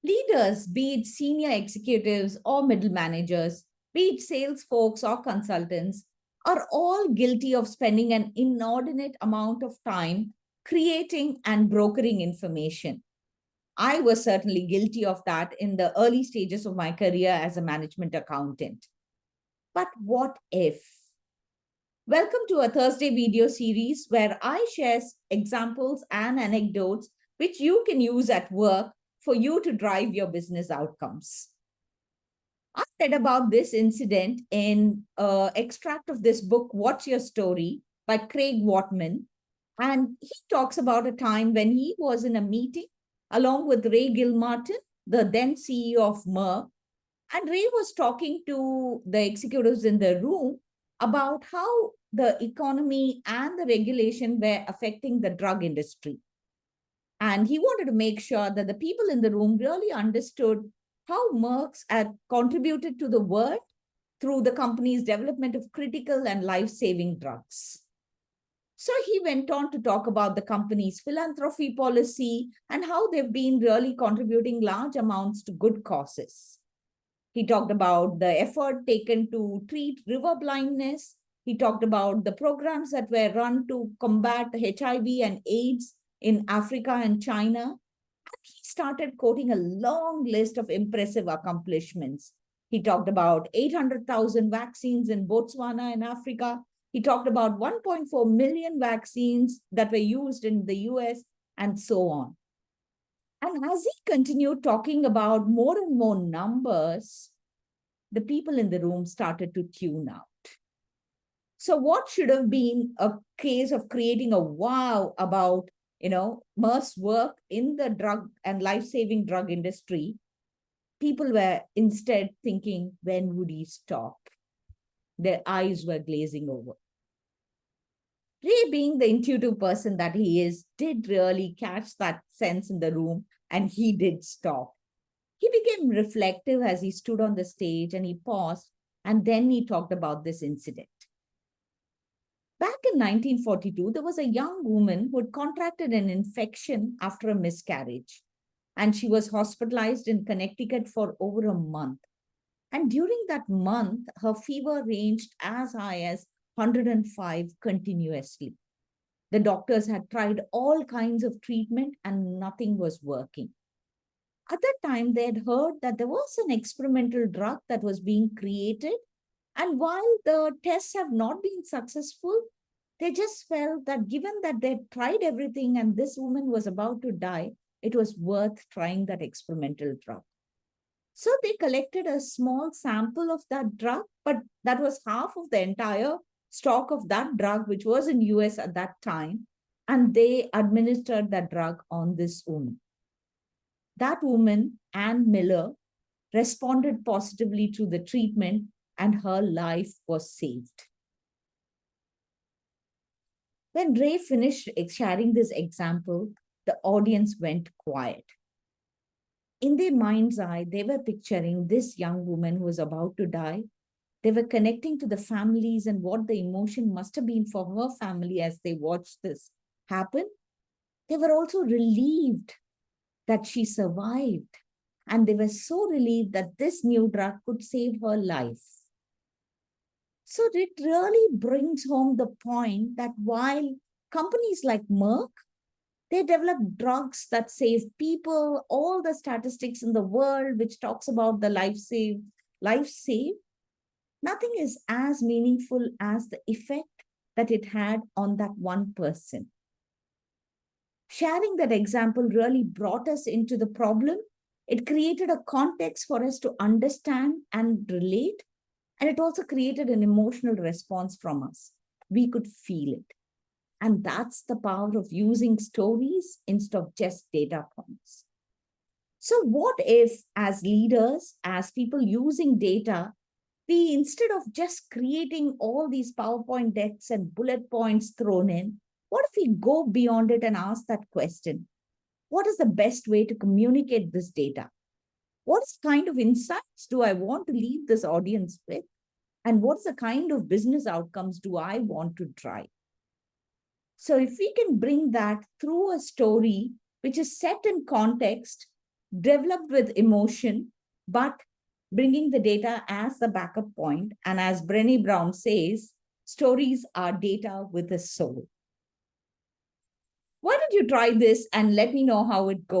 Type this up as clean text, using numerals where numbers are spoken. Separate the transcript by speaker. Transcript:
Speaker 1: Leaders, be it senior executives or middle managers, be it sales folks or consultants, are all guilty of spending an inordinate amount of time creating and brokering information. I was certainly guilty of that in the early stages of my career as a management accountant. But what if? Welcome to a Thursday video series where I share examples and anecdotes which you can use at work for you to drive your business outcomes. I read about this incident in an extract of this book, What's Your Story, by Craig Watman. And he talks about a time when he was in a meeting along with Ray Gilmartin, the then CEO of Merck. And Ray was talking to the executives in the room about how the economy and the regulation were affecting the drug industry. And he wanted to make sure that the people in the room really understood how Merck had contributed to the world through the company's development of critical and life-saving drugs. So he went on to talk about the company's philanthropy policy and how they've been really contributing large amounts to good causes. He talked about the effort taken to treat river blindness. He talked about the programs that were run to combat HIV and AIDS in Africa and China. And he started quoting a long list of impressive accomplishments. He talked about 800,000 vaccines in Botswana in Africa. He talked about 1.4 million vaccines that were used in the US and so on. And as he continued talking about more and more numbers, the people in the room started to tune out. So what should have been a case of creating a wow about, Merck's work in the drug and life-saving drug industry, people were instead thinking, when would he stop? Their eyes were glazing over. Ray, being the intuitive person that he is, did really catch that sense in the room, and he did stop. He became reflective as he stood on the stage and he paused, and then he talked about this incident. Back in 1942, there was a young woman who had contracted an infection after a miscarriage, and she was hospitalized in Connecticut for over a month. And during that month, her fever ranged as high as 105 continuously. The doctors had tried all kinds of treatment and nothing was working. At that time, they had heard that there was an experimental drug that was being created. And while the tests have not been successful, they just felt that given that they had tried everything and this woman was about to die, it was worth trying that experimental drug. So they collected a small sample of that drug, but that was half of the entire stock of that drug, which was in US at that time. And they administered that drug on this woman. That woman, Ann Miller, responded positively to the treatment and her life was saved. When Ray finished sharing this example, the audience went quiet. In their mind's eye, they were picturing this young woman who was about to die. They were connecting to the families and what the emotion must have been for her family as they watched this happen. They were also relieved that she survived. And they were so relieved that this new drug could save her life. So it really brings home the point that while companies like Merck, they develop drugs that save people, all the statistics in the world, which talks about the life saved, nothing is as meaningful as the effect that it had on that one person. Sharing that example really brought us into the problem. It created a context for us to understand and relate. And it also created an emotional response from us. We could feel it. And that's the power of using stories instead of just data points. So what if, as leaders, as people using data, we, instead of just creating all these PowerPoint decks and bullet points thrown in, what if we go beyond it and ask that question? What is the best way to communicate this data? What kind of insights do I want to leave this audience with? And what's the kind of business outcomes do I want to drive? So if we can bring that through a story which is set in context, developed with emotion, but bringing the data as the backup point. And as Brené Brown says, stories are data with a soul. Why don't you try this and let me know how it goes?